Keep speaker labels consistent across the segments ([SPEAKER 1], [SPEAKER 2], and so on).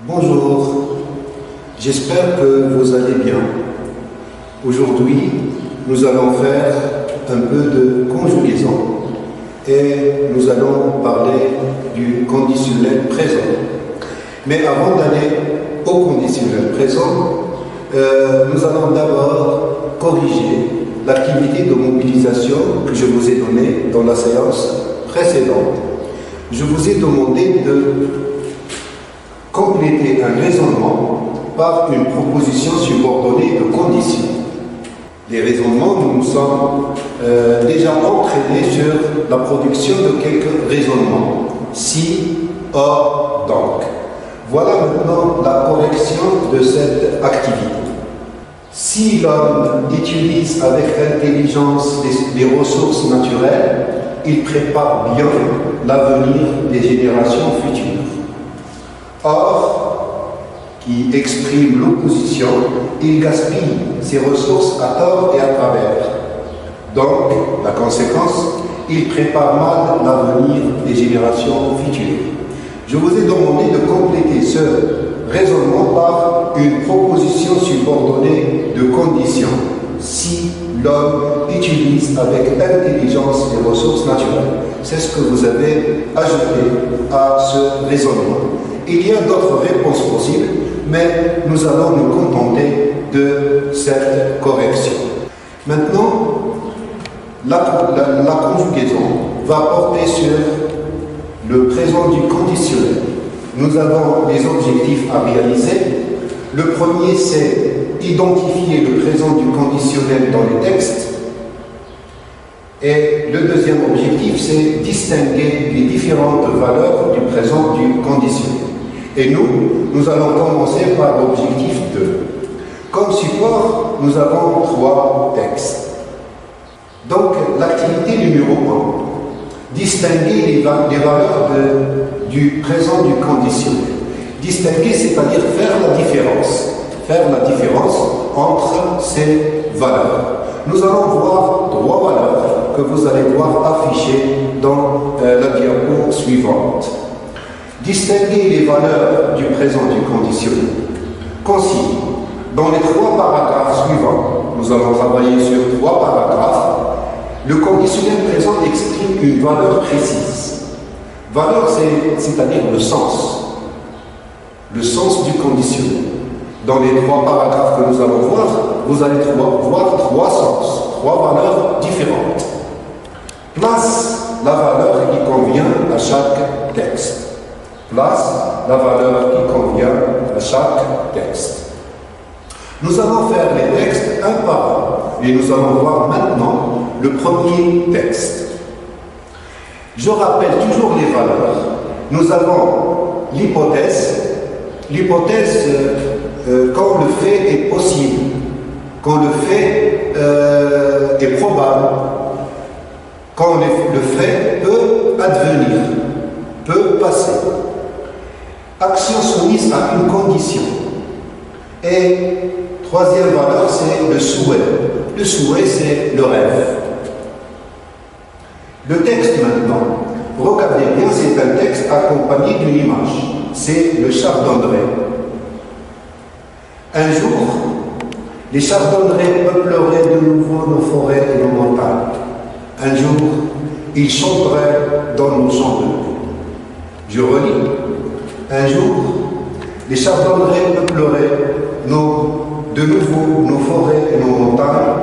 [SPEAKER 1] Bonjour, j'espère que vous allez bien. Aujourd'hui, nous allons faire un peu de conjugaison et nous allons parler du conditionnel présent. Mais avant d'aller au conditionnel présent, nous allons d'abord corriger l'activité de mobilisation que je vous ai donnée dans la séance précédente. Je vous ai demandé de compléter un raisonnement par une proposition subordonnée de conditions. Les raisonnements, nous nous sommes déjà entraînés sur la production de quelques raisonnements. Si, or, donc. Voilà maintenant la correction de cette activité. Si l'homme utilise avec intelligence les ressources naturelles, il prépare bien l'avenir des générations futures. Or, qui exprime l'opposition, il gaspille ses ressources à tort et à travers. Donc, la conséquence, il prépare mal l'avenir des générations futures. Je vous ai demandé de compléter ce raisonnement par une proposition subordonnée de conditions. Si l'homme utilise avec intelligence les ressources naturelles. C'est ce que vous avez ajouté à ce raisonnement. Il y a d'autres réponses possibles, mais nous allons nous contenter de cette correction. Maintenant, la conjugaison va porter sur le présent du conditionnel. Nous avons des objectifs à réaliser. Le premier, c'est identifier le présent du conditionnel dans les textes. Et le deuxième objectif, c'est distinguer les différentes valeurs du présent du conditionnel. Et nous allons commencer par l'objectif 2. Comme support, nous avons 3 textes. Donc, l'activité numéro 1, distinguer les valeurs du présent du conditionnel. Distinguer, c'est-à-dire faire la différence. Faire la différence entre ces valeurs. Nous allons voir 3 valeurs que vous allez voir affichées dans la diapo suivante. Distinguer les valeurs du présent du conditionnel consiste, dans les 3 paragraphes suivants, nous allons travailler sur 3 paragraphes, le conditionnel présent exprime une valeur précise. Valeur, c'est-à-dire le sens du conditionnel. Dans les 3 paragraphes que nous allons voir, vous allez voir 3 sens, 3 valeurs différentes. Place la valeur qui convient à chaque texte. Place la valeur qui convient à chaque texte. Nous allons faire les textes un par un et nous allons voir maintenant le premier texte. Je rappelle toujours les valeurs. Nous avons l'hypothèse. L'hypothèse, quand le fait est possible, quand le fait est probable, quand le fait peut advenir, peut passer. Action soumise à une condition. Et troisième valeur, c'est le souhait. Le souhait, c'est le rêve. Le texte maintenant, regardez bien, c'est un texte accompagné d'une image. C'est le chardonneret. Un jour, les chardonnerets peupleraient de nouveau nos forêts et nos montagnes. Un jour, ils chanteraient dans nos champs de blé. Je relis. Un jour, les chardonnerets peupleraient de nouveau nos forêts et nos montagnes.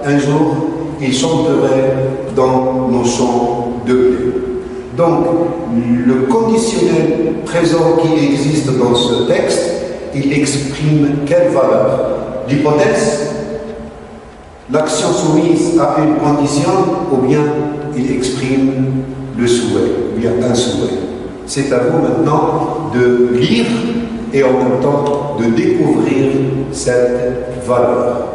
[SPEAKER 1] Un jour, ils chanteraient dans nos champs de blé. Donc, le conditionnel présent qui existe dans ce texte, il exprime quelle valeur? L'hypothèse, l'action soumise à une condition, ou bien il exprime le souhait, ou bien un souhait. C'est à vous maintenant de lire et en même temps de découvrir cette valeur.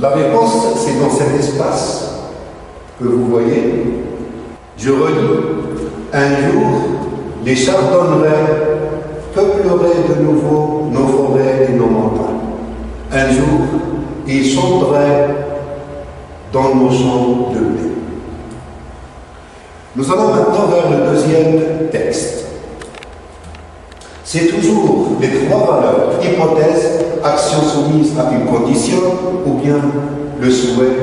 [SPEAKER 1] La réponse, c'est dans cet espace que vous voyez. Je relis. Un jour, les chardonnerets peupleraient de nouveau nos forêts et nos montagnes. Un jour, ils chanteraient dans nos champs de blé. Nous allons maintenant vers le deuxième texte. c'est toujours les trois valeurs, hypothèse, action soumise à une condition, ou bien le souhait,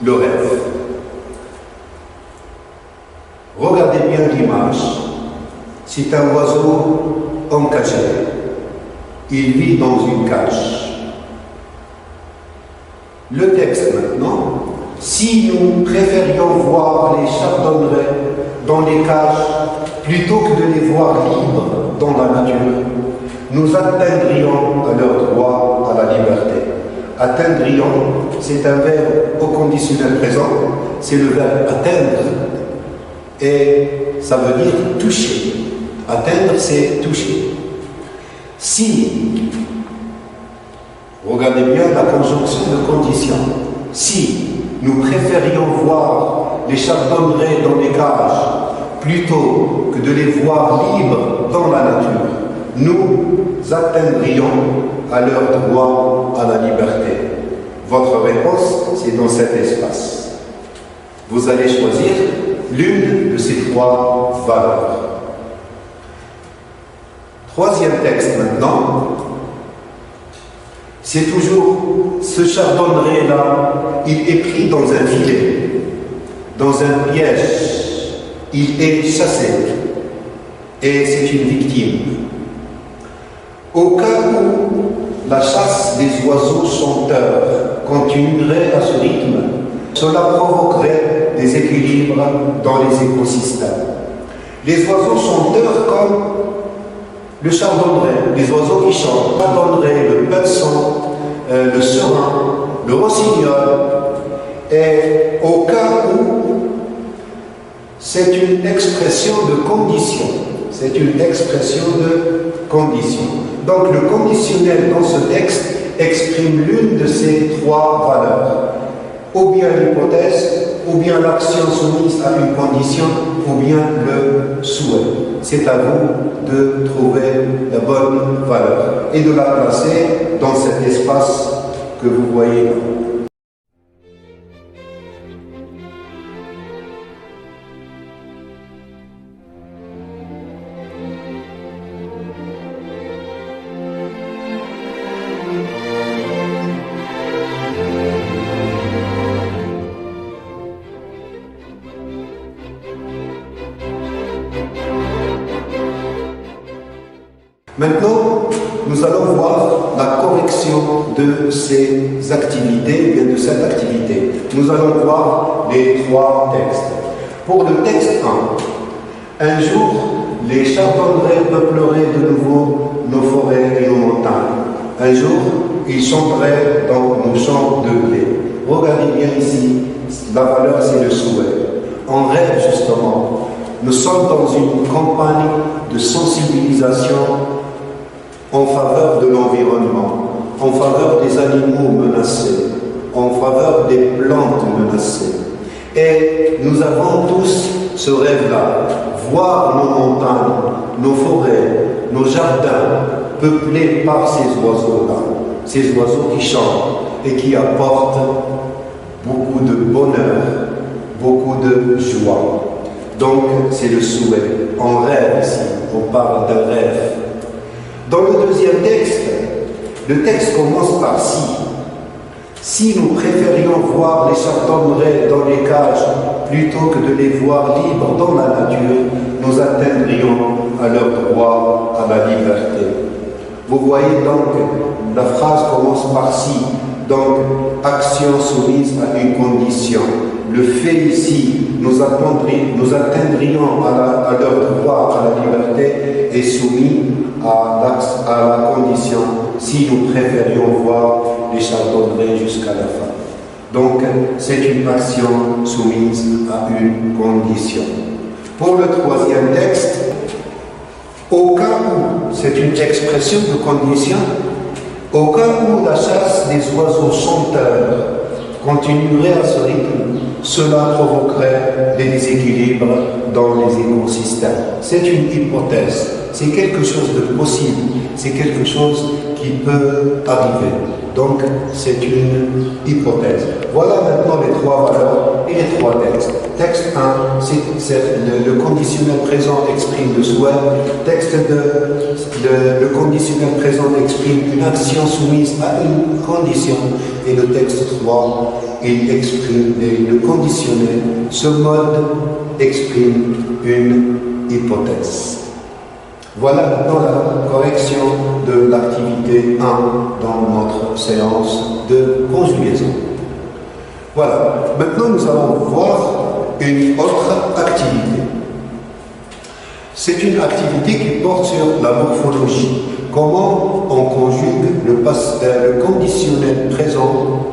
[SPEAKER 1] le rêve. Regardez bien l'image. C'est un oiseau encagé. Il vit dans une cage. Le texte maintenant. Si nous préférions voir les chardonnerets dans les cages plutôt que de les voir libres dans la nature, nous atteindrions à leur droit à la liberté. Atteindrions, c'est un verbe au conditionnel présent, c'est le verbe atteindre, et ça veut dire toucher. Atteindre, c'est toucher. Si, regardez bien la conjonction de condition, si nous préférions voir les chardonnerets dans les cages plutôt que de les voir libres dans la nature, nous atteindrions à leur droit à la liberté. Votre réponse, c'est dans cet espace. Vous allez choisir l'une de ces trois valeurs. Troisième texte maintenant. C'est toujours ce chardonneret-là, il est pris dans un filet, dans un piège, il est chassé, et c'est une victime. Au cas où la chasse des oiseaux chanteurs continuerait à ce rythme, cela provoquerait des équilibres dans les écosystèmes. Les oiseaux chanteurs comme le chardonneret, les oiseaux qui chantent, le chardonneret, le pinson, le serin, le rossignol, et au cas où c'est une expression de condition, c'est une expression de condition. Donc le conditionnel dans ce texte exprime l'une de ces trois valeurs, ou bien l'hypothèse, ou bien l'action soumise à une condition, ou bien le souhait. C'est à vous de trouver la bonne valeur et de la placer dans cet espace que vous voyez là. Maintenant, nous allons voir la correction de ces activités, bien de cette activité. Nous allons voir les trois textes. Pour le texte 1, un jour, les chardonnerets peupleraient de nouveau nos forêts et nos montagnes. Un jour, ils chanteraient dans nos champs de blé. Regardez bien ici, la valeur c'est le souhait. En rêve justement, nous sommes dans une campagne de sensibilisation en faveur de l'environnement, en faveur des animaux menacés, en faveur des plantes menacées. Et nous avons tous ce rêve-là, voir nos montagnes, nos forêts, nos jardins peuplés par ces oiseaux-là, ces oiseaux qui chantent et qui apportent beaucoup de bonheur, beaucoup de joie. Donc c'est le souhait. En rêve ici, on parle d'un rêve. Dans le deuxième texte, le texte commence par si. Si nous préférions voir les chardonnerets dans les cages plutôt que de les voir libres dans la nature, nous atteindrions à leur droit à la liberté. Vous voyez donc, la phrase commence par si, donc action soumise à une condition. Le fait ici, nous atteindrions à leur droit à la liberté est soumis à la condition si nous préférions voir les chardonnerets jusqu'à la fin. Donc, c'est une action soumise à une condition. Pour le troisième texte, au cas où, c'est une expression de condition, au cas où la chasse des oiseaux chanteurs continuerait à ce rythme, cela provoquerait des déséquilibres dans les écosystèmes. C'est une hypothèse, c'est quelque chose de possible, c'est quelque chose qui peut arriver. Donc, c'est une hypothèse. Voilà maintenant les trois valeurs et les trois textes. Texte 1, c'est le conditionnel présent exprime le souhait. Texte 2, le conditionnel présent exprime une action soumise à une condition. Et le texte 3, il exprime le conditionnel. Ce mode exprime une hypothèse. Voilà maintenant la correction de l'activité 1 dans notre séance de conjugaison. Voilà. Maintenant, nous allons voir une autre activité. C'est une activité qui porte sur la morphologie. Comment on conjugue le conditionnel présent,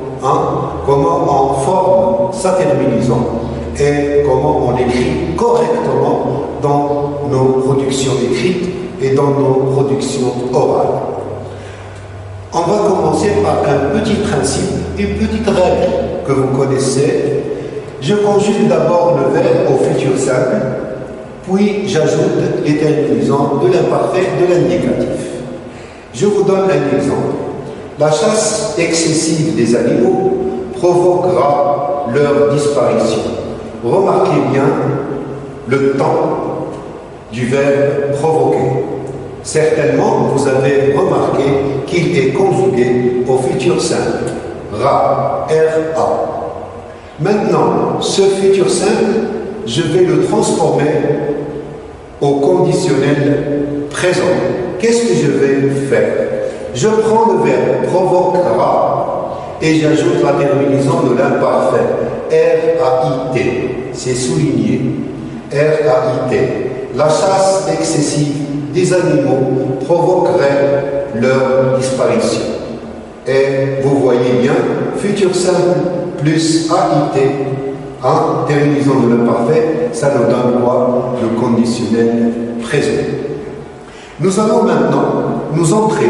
[SPEAKER 1] comment on forme sa terminaison et comment on écrit correctement dans nos productions écrites et dans nos productions orales. On va commencer par un petit principe, une petite règle que vous connaissez. Je conjugue d'abord le verbe au futur simple, puis j'ajoute les terminaisons de l'imparfait et de l'indicatif. Je vous donne un exemple. La chasse excessive des animaux provoquera leur disparition. Remarquez bien le temps du verbe provoquer. Certainement, vous avez remarqué qu'il est conjugué au futur simple. Ra, R-A. Maintenant, ce futur simple, je vais le transformer au conditionnel présent. Qu'est-ce que je vais faire? Je prends le verbe provoquera et j'ajoute la terminaison de l'imparfait. R-A-I-T. C'est souligné. R-A-I-T. La chasse excessive des animaux provoquerait leur disparition. Et vous voyez bien, futur simple plus AIT, terminaison de l'imparfait, ça nous donne quoi? Le conditionnel présent. Nous allons maintenant nous entraîner.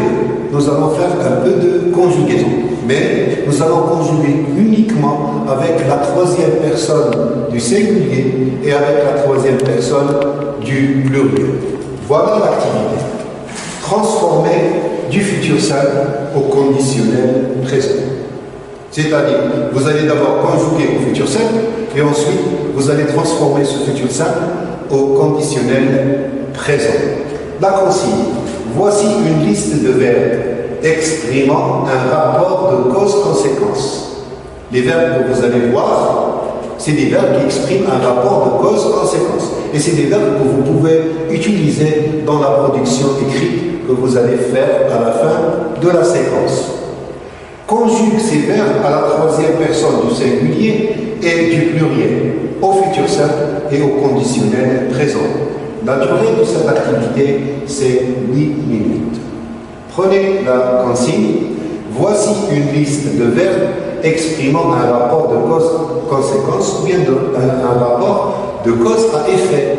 [SPEAKER 1] Nous allons faire un peu de conjugaison. Mais nous allons conjuguer uniquement avec la troisième personne du singulier et avec la troisième personne du pluriel. Voilà l'activité. Transformer du futur simple au conditionnel présent. C'est-à-dire, vous allez d'abord conjuguer au futur simple et ensuite vous allez transformer ce futur simple au conditionnel présent. La consigne. Voici une liste de verbes exprimant un rapport de cause-conséquence. Les verbes que vous allez voir, c'est des verbes qui expriment un rapport de cause-conséquence. Et c'est des verbes que vous pouvez utiliser dans la production écrite que vous allez faire à la fin de la séquence. Conjugue ces verbes à la troisième personne du singulier et du pluriel, au futur simple et au conditionnel présent. La durée de cette activité, c'est 8 minutes. Prenez la consigne. Voici une liste de verbes exprimant un rapport de cause-conséquence ou bien un rapport de cause à effet.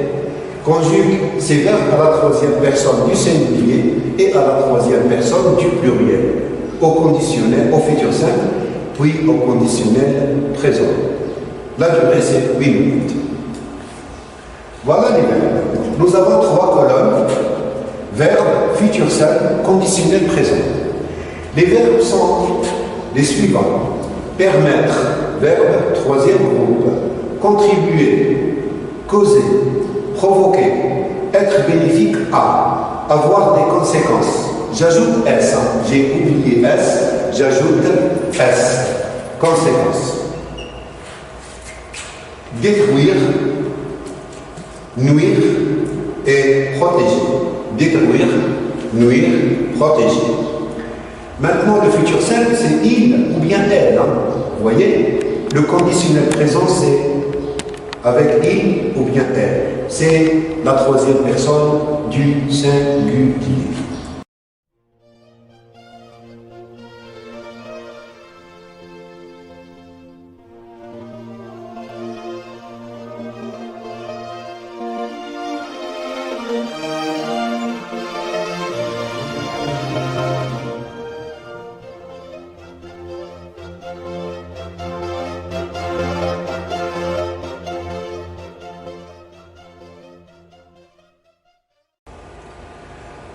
[SPEAKER 1] Conjugue ces verbes à la troisième personne du singulier et à la troisième personne du pluriel, au conditionnel, au futur simple, puis au conditionnel présent. La durée, c'est 8 minutes. Voilà les verbes. Nous avons 3 colonnes. Verbe, futur simple, conditionnel présent. Les verbes sont les suivants. Permettre, verbe, troisième groupe. Contribuer, causer, provoquer, être bénéfique à, avoir des conséquences. J'ajoute S, j'ai oublié S, j'ajoute S. Conséquences. Détruire, nuire et protéger. Détruire, nuire, protéger. Maintenant, le futur simple, c'est il ou bien elle. Vous voyez, le conditionnel présent, c'est avec il ou bien elle. C'est la troisième personne du singulier.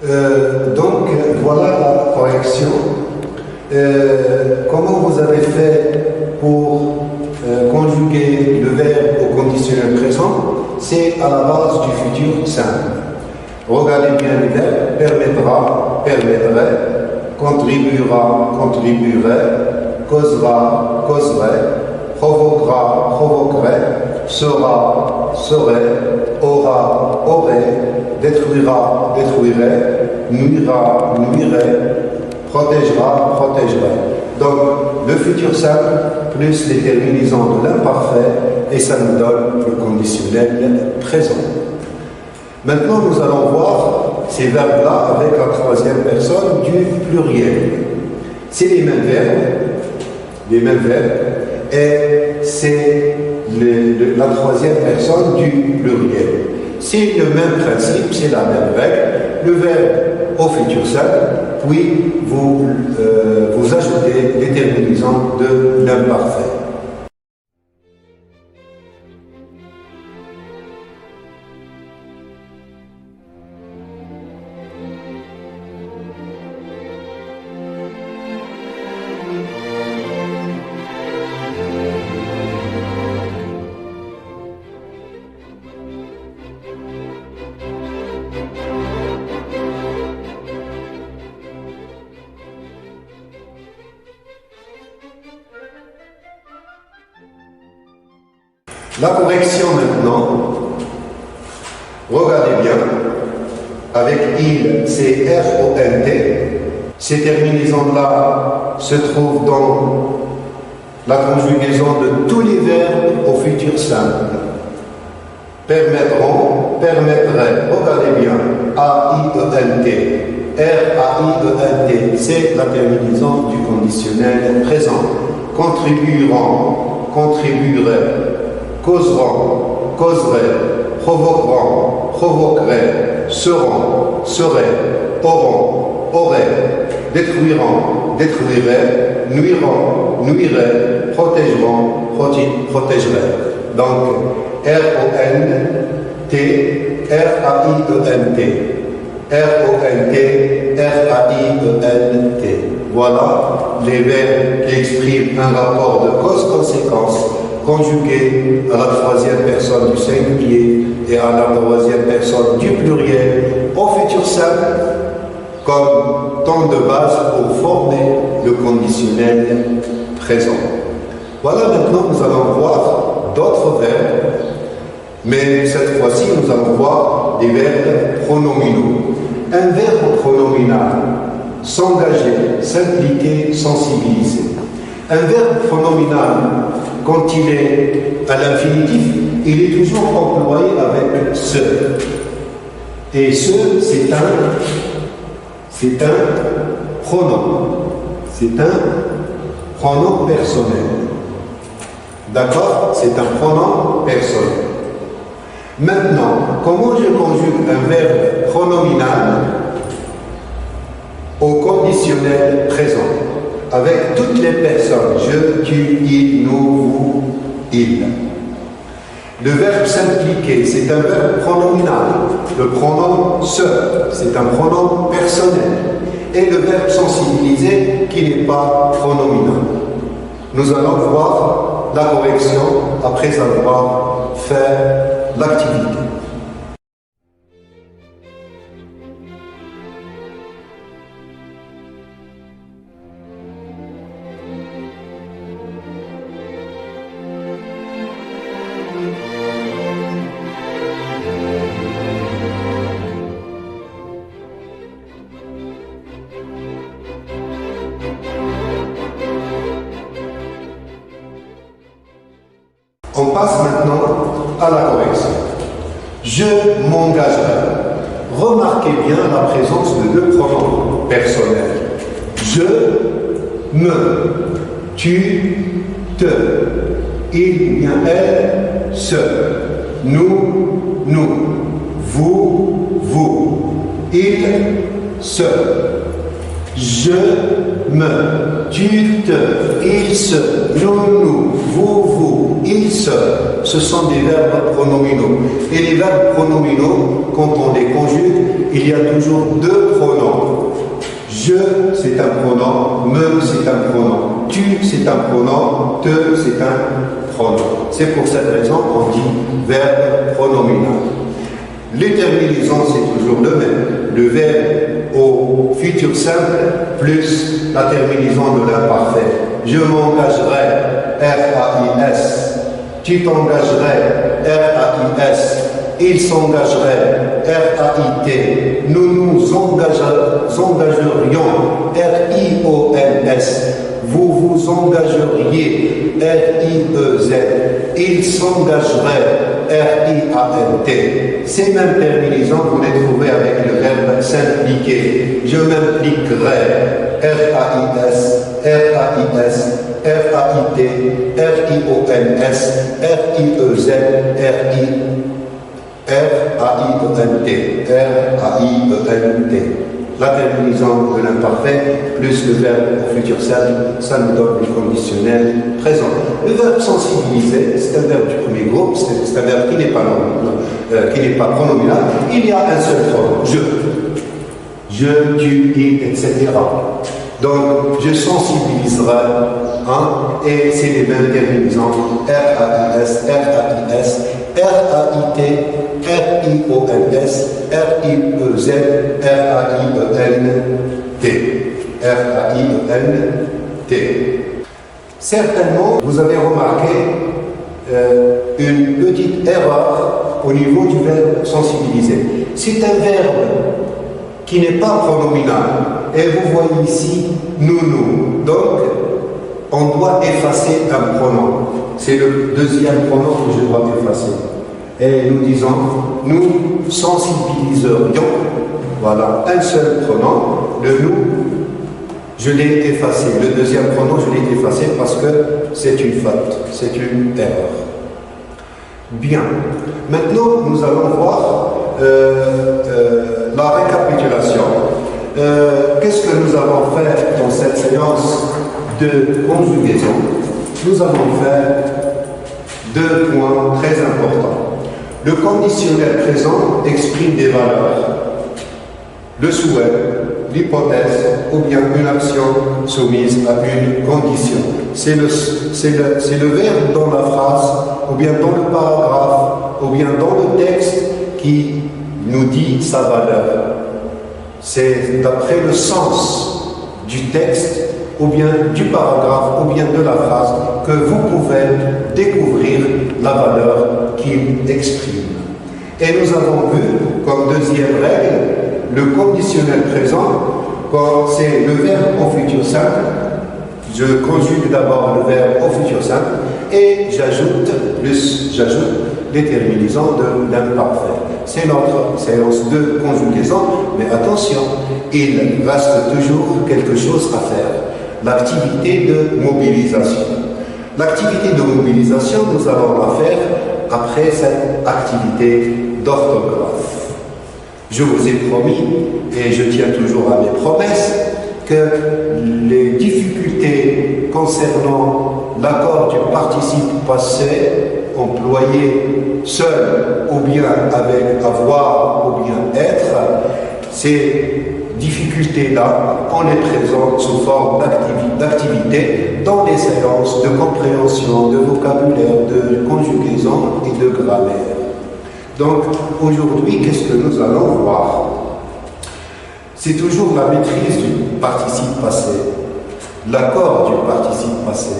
[SPEAKER 1] Donc, voilà la correction. Comment vous avez fait pour conjuguer le verbe au conditionnel présent? C'est à la base du futur simple. Regardez bien les verbes: permettra, permettrait, contribuera, contribuerait, causera, causerait, provoquera, provoquerait, sera, serait, aura, aurait, détruira, détruirait, nuira, nuirait, protégera, protégerait. Donc, le futur simple plus les terminaisons de l'imparfait, et ça nous donne le conditionnel présent. Maintenant, nous allons voir ces verbes-là avec la troisième personne du pluriel. C'est les mêmes verbes, et c'est la troisième personne du pluriel. C'est le même principe, c'est la même règle. Le verbe au futur simple, puis vous ajoutez les terminaisons de l'imparfait. La correction maintenant, regardez bien, avec il, c'est R-O-N-T. Ces terminaisons-là se trouvent dans la conjugaison de tous les verbes au futur simple. Permettront, permettrait, regardez bien, A-I-E-N-T. R-A-I-E-N-T, c'est la terminaison du conditionnel présent. Contribueront, contribuerait, causeront, causeraient, provoqueront, provoqueraient, seront, seraient, auront, auraient, détruiront, détruiraient, nuiront, nuiraient, protégeront, protégeraient. Donc, R-O-N-T, R-A-I-E-N-T, R-O-N-T, R-A-I-E-N-T. Voilà les verbes qui expriment un rapport de cause-conséquence conjugué à la troisième personne du singulier et à la troisième personne du pluriel au futur simple comme temps de base pour former le conditionnel présent. Voilà, maintenant nous allons voir d'autres verbes, mais cette fois-ci nous allons voir des verbes pronominaux. Un verbe pronominal: s'engager, s'impliquer, sensibiliser. Un verbe pronominal, quand il est à l'infinitif, il est toujours employé avec ce. Et ce, c'est un pronom. C'est un pronom personnel. D'accord? C'est un pronom personnel. Maintenant, comment je conjugue un verbe pronominal au conditionnel présent avec toutes les personnes: je, tu, il, nous, vous, il? Le verbe s'impliquer, c'est un verbe pronominal. Le pronom se, c'est un pronom personnel. Et le verbe sensibiliser, qui n'est pas pronominal. Nous allons voir la correction après avoir fait l'activité. On passe maintenant à la correction. Je m'engagerai. Remarquez bien la présence de deux pronoms personnels. Je, me, tu, te, il ou bien elle, se, nous, vous, il, se. Je, me, tu, te, il se, nous, vous, il se. Ce sont des verbes pronominaux. Et les verbes pronominaux, quand on les conjugue, il y a toujours deux pronoms. Je, c'est un pronom. Me, c'est un pronom. Tu, c'est un pronom. Te, c'est un pronom. C'est pour cette raison qu'on dit verbe pronominal. Les terminaisons, c'est toujours le même. Le verbe au futur simple plus la terminaison de l'imparfait. Je m'engagerai, R-A-I-S. Tu t'engagerais, R-A-I-S. Il s'engagerait, R-A-I-T. Nous nous engagerions, R-I-O-N-S. Vous vous engageriez, R-I-E-Z. Il s'engagerait, R-I-A-N-T. Ces mêmes terminaisons, vous les trouvez avec le verbe s'impliquer. Je m'impliquerai, R-A-I-S, R-A-I-S, R-A-I-T, R-I-O-N-S, R-I-E-Z, R-A-I-E-N-T, R-A-I-E-N-T. La terminaison de l'imparfait plus le verbe au futur simple, ça nous donne le conditionnel présent. Le verbe sensibiliser, c'est un verbe du premier groupe, c'est un verbe qui n'est pas pronominal. Il y a un seul pronom, je, tu, il, etc. Donc, je sensibiliserai, et c'est les mêmes terminaisons, R-A-I-S, R-A-I-S, R-A-I-T, R-I-O-N-S, R-I-E-Z, R-A-I-E-N-T. R-A-I-E-N-T. Certainement, vous avez remarqué une petite erreur au niveau du verbe sensibiliser. C'est un verbe qui n'est pas pronominal. Et vous voyez ici, nous. Donc, on doit effacer un pronom. C'est le deuxième pronom que je dois effacer. Et nous disons, nous sensibiliserions, voilà, un seul pronom, le nous, je l'ai effacé. Le deuxième pronom, je l'ai effacé parce que c'est une faute, c'est une erreur. Bien. Maintenant, nous allons voir la récapitulation. Qu'est-ce que nous allons faire dans cette séance de conjugaison? Nous allons faire deux points très importants. Le conditionnel présent exprime des valeurs. Le souhait, l'hypothèse ou bien une action soumise à une condition. C'est le verbe dans la phrase, ou bien dans le paragraphe, ou bien dans le texte qui nous dit sa valeur. C'est d'après le sens du texte, ou bien du paragraphe, ou bien de la phrase, que vous pouvez découvrir la valeur qu'il exprime. Et nous avons vu, comme deuxième règle, le conditionnel présent, quand c'est le verbe au futur simple. Je conjugue d'abord le verbe au futur simple, et j'ajoute les terminaisons de l'imparfait. C'est notre séance de conjugaison, mais attention, il reste toujours quelque chose à faire. L'activité de mobilisation. L'activité de mobilisation, nous allons la faire après cette activité d'orthographe. Je vous ai promis, et je tiens toujours à mes promesses, que les difficultés concernant l'accord du participe passé employé seul ou bien avec avoir ou bien être, ces difficultés-là, on les présente sous forme d'activité dans les séances de compréhension, de vocabulaire, de conjugaison et de grammaire. Donc, aujourd'hui, qu'est-ce que nous allons voir? C'est toujours la maîtrise du participe passé, l'accord du participe passé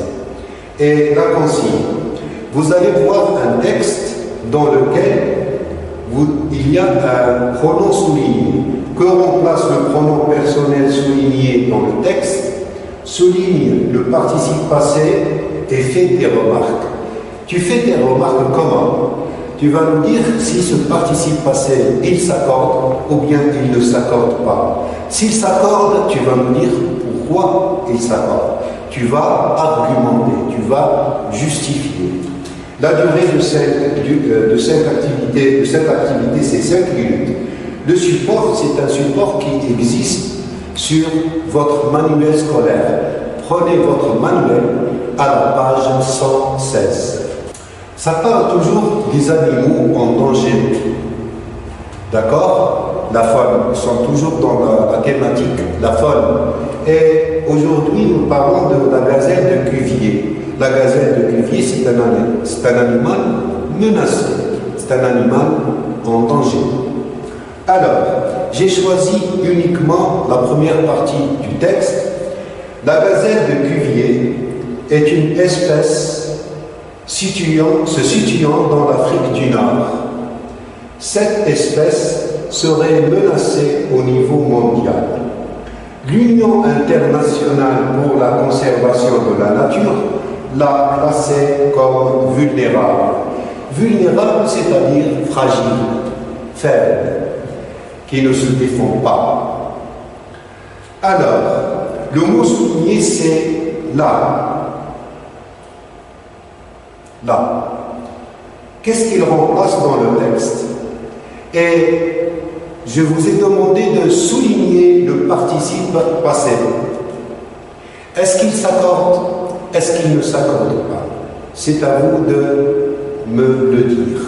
[SPEAKER 1] et la consigne. Vous allez voir un texte dans lequel il y a un pronom souligné. Que remplace le pronom personnel souligné dans le texte? Souligne le participe passé et fait des remarques. Tu fais des remarques comment? Tu vas nous dire si ce participe passé, il s'accorde ou bien il ne s'accorde pas. S'il s'accorde, tu vas nous dire pourquoi il s'accorde. Tu vas argumenter, tu vas justifier. La durée de cette activité, c'est 5 minutes. Le support, c'est un support qui existe sur votre manuel scolaire. Prenez votre manuel à la page 116. Ça parle toujours des animaux en danger. D'accord? La faune. Nous sommes toujours dans la thématique, la faune. Et aujourd'hui, nous parlons de la gazelle de Cuvier. La gazelle de Cuvier, c'est un animal menacé. C'est un animal en danger. Alors, j'ai choisi uniquement la première partie du texte. La gazelle de Cuvier est une espèce se situant dans l'Afrique du Nord. Cette espèce serait menacée au niveau mondial. L'Union internationale pour la conservation de la nature l'a classée comme vulnérable. Vulnérable, c'est-à-dire fragile, faible, qui ne se défend pas. Alors, le mot souligné, c'est là. Là. Qu'est-ce qu'il remplace dans le texte? Et je vous ai demandé de souligner le participe passé. Est-ce qu'il s'accorde? Est-ce qu'il ne s'accorde pas? C'est à vous de me le dire.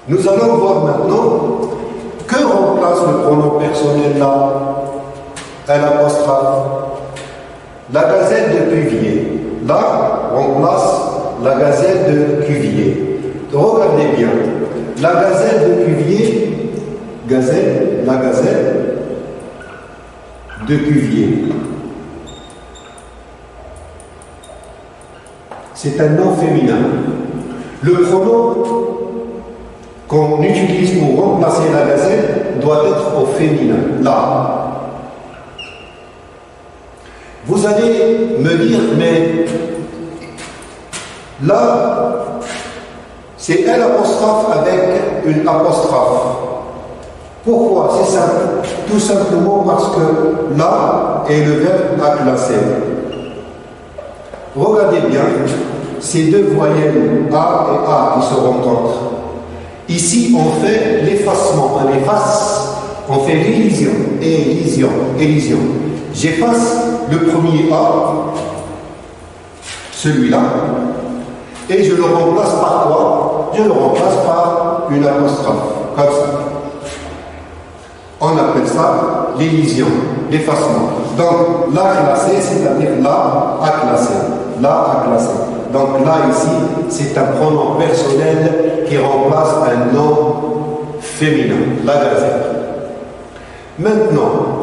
[SPEAKER 1] Nous allons voir maintenant que remplace le pronom personnel là, l'apostrophe. La gazelle de Cuvier. Là remplace la gazelle de Cuvier. Regardez bien. La gazelle de Cuvier, la gazelle de Cuvier. C'est un nom féminin. Le pronom qu'on utilise pour remplacer la gazelle doit être au féminin, là. Vous allez me dire, mais là, c'est un apostrophe avec une apostrophe. Pourquoi? C'est simple. Tout simplement parce que là est le verbe à classer. Regardez bien, ces deux voyelles A et A qui se rencontrent. Ici, on fait l'effacement, on efface, on fait l'élision, élision. J'efface le premier A, celui-là, et je le remplace par quoi? Je le remplace par une apostrophe, comme ça. On appelle ça l'élision, l'effacement. Donc, la classée, c'est-à-dire la à classer, la à classer. Donc là, ici, c'est un pronom personnel qui remplace un nom féminin, la gazelle. Maintenant,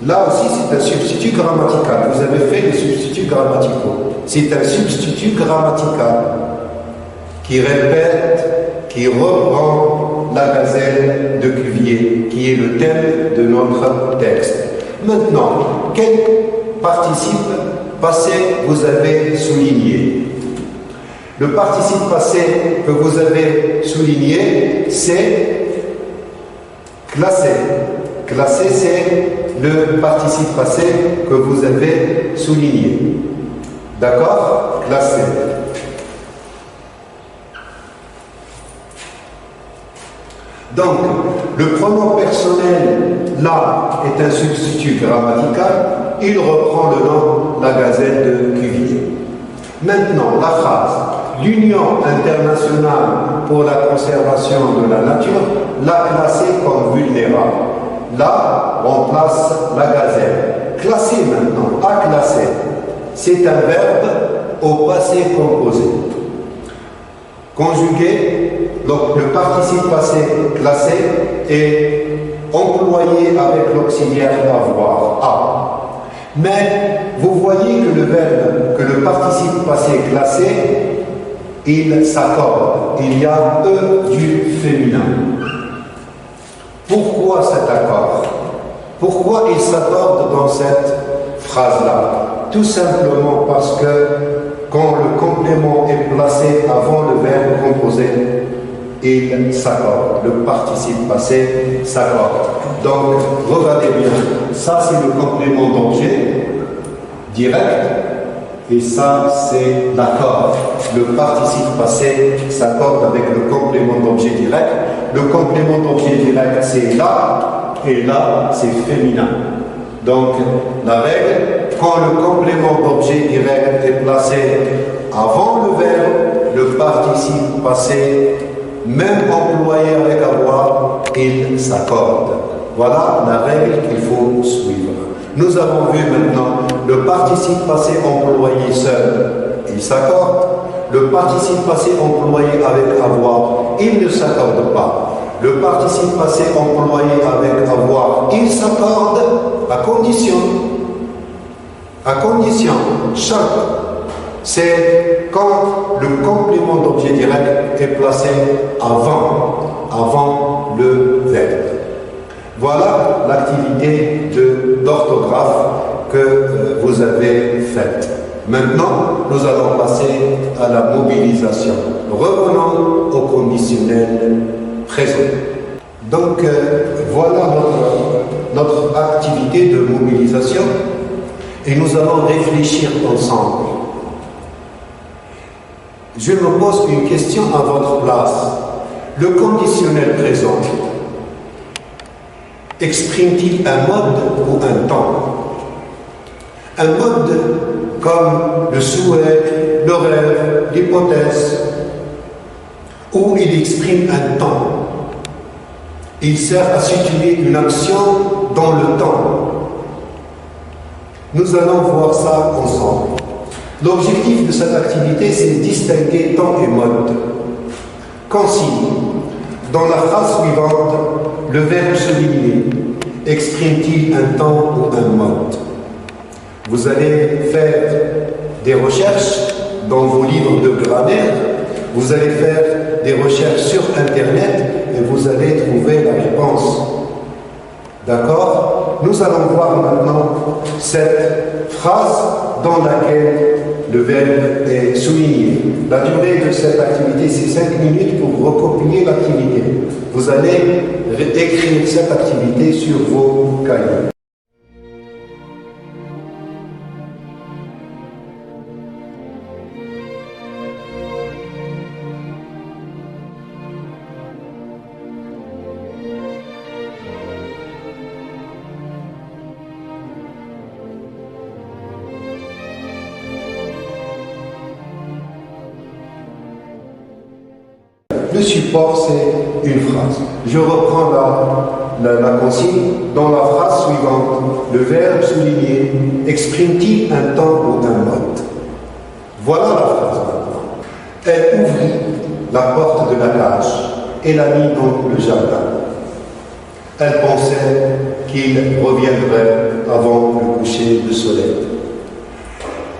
[SPEAKER 1] là aussi, c'est un substitut grammatical. Vous avez fait des substituts grammaticaux. C'est un substitut grammatical qui répète, qui reprend la gazelle de Cuvier, qui est le thème de notre texte. Maintenant, quel participe passé vous avez souligné? Le participe passé que vous avez souligné, c'est classé. Classé, c'est le participe passé que vous avez souligné. D'accord? Classé. Donc, le pronom personnel, là, est un substitut grammatical. Il reprend le nom, la gazelle de Cuvier. Maintenant, la phrase. L'Union internationale pour la conservation de la nature l'a classé comme vulnérable. Là, remplace la gazelle. Classer maintenant, à classer. C'est un verbe au passé composé. Conjugué, donc le participe passé classé est employé avec l'auxiliaire avoir, a. Mais vous voyez que le verbe, que le participe passé classé, il s'accorde. Il y a du féminin. Pourquoi cet accord? Pourquoi il s'accorde dans cette phrase-là? Tout simplement parce que quand le complément est placé il s'accorde. Le participe passé s'accorde. Donc, regardez bien, ça c'est le complément d'objet direct, et ça c'est l'accord. Le participe passé s'accorde avec le complément d'objet direct. Le complément d'objet direct c'est là, et là c'est féminin. Donc, la règle, quand le complément d'objet direct est placé avant le verbe, le participe passé, même employé avec avoir, il s'accorde. Voilà la règle qu'il faut suivre. Nous avons vu maintenant le participe passé employé seul, il s'accorde. Le participe passé employé avec avoir, il ne s'accorde pas. Le participe passé employé avec avoir, il s'accorde à condition, chaque, c'est quand le complément d'objet direct est placé avant le verbe. Voilà l'activité d'orthographe que vous avez faite. Maintenant, nous allons passer à la mobilisation. Revenons au conditionnel présent. Donc, voilà notre activité de mobilisation et nous allons réfléchir ensemble. Je me pose une question à votre place. Le conditionnel présent exprime-t-il un mode ou un temps? Un mode comme le souhait, le rêve, l'hypothèse, où il exprime un temps. Il sert à situer une action dans le temps. Nous allons voir ça ensemble. L'objectif de cette activité, c'est de distinguer temps et mode. Consigne. Dans la phrase suivante, le verbe souligner exprime-t-il un temps ou un mode? Vous allez faire des recherches dans vos livres de grammaire, vous allez faire des recherches sur Internet et vous allez trouver la réponse. D'accord? Nous allons voir maintenant cette phrase dans laquelle le verbe est souligné. La durée de cette activité, c'est 5 minutes pour recopier l'activité. Vous allez écrire cette activité sur vos cahiers. Le support, c'est une phrase. Je reprends la consigne. Dans la phrase suivante, le verbe souligné exprime-t-il un temps ou un mode? Voilà la phrase maintenant. Elle ouvrit la porte de la cage et l'a mis dans le jardin. Elle pensait qu'il reviendrait avant le coucher du soleil.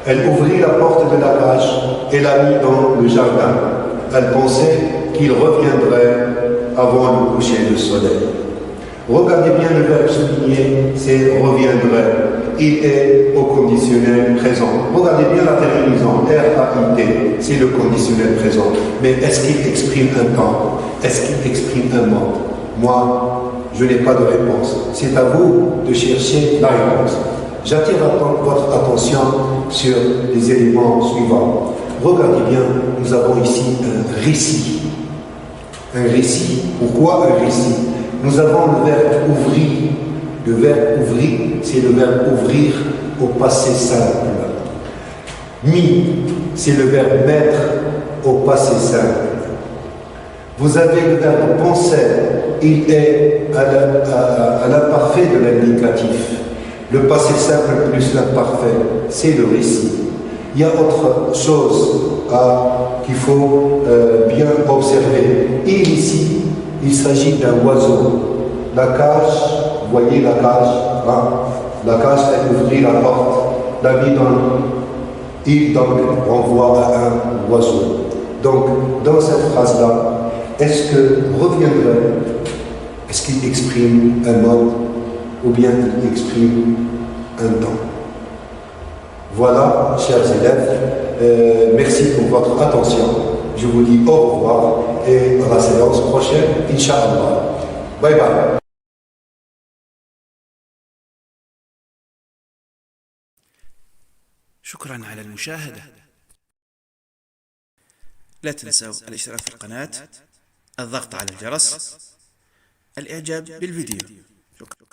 [SPEAKER 1] Elle ouvrit la porte de la cage et l'a mis dans le jardin. Elle pensait qu'il reviendrait avant le coucher du soleil. Regardez bien le verbe souligné, c'est reviendrait. Il est au conditionnel présent. Regardez bien la terminaison, R-A-I-T, c'est le conditionnel présent. Mais est-ce qu'il exprime un temps? Est-ce qu'il exprime un mode? Moi, je n'ai pas de réponse. C'est à vous de chercher la réponse. J'attire votre attention sur les éléments suivants. Regardez bien, nous avons ici un récit. Un récit. Pourquoi un récit? Nous avons le verbe ouvrir. Le verbe ouvrir, c'est le verbe ouvrir au passé simple. Mis, c'est le verbe mettre au passé simple. Vous avez le verbe penser, il est à l'imparfait de l'indicatif. Le passé simple plus l'imparfait, c'est le récit. Il y a autre chose qu'il faut bien observer. Et ici, il s'agit d'un oiseau. La cage, vous voyez la cage, hein? La cage, elle ouvrit la porte, la vie il donc renvoie à un oiseau. Donc, dans cette phrase-là, est-ce que reviendrait, est-ce qu'il exprime un mode ou bien il exprime un temps? Voilà, chers élèves, merci pour votre attention. Je vous dis au revoir et à la séance prochaine, Inch'Allah. Bye bye.
[SPEAKER 2] شكرا على المشاهدة. لا تنسوا الاشتراك في القناة، الضغط على الجرس، الإعجاب بالفيديو. شكرا.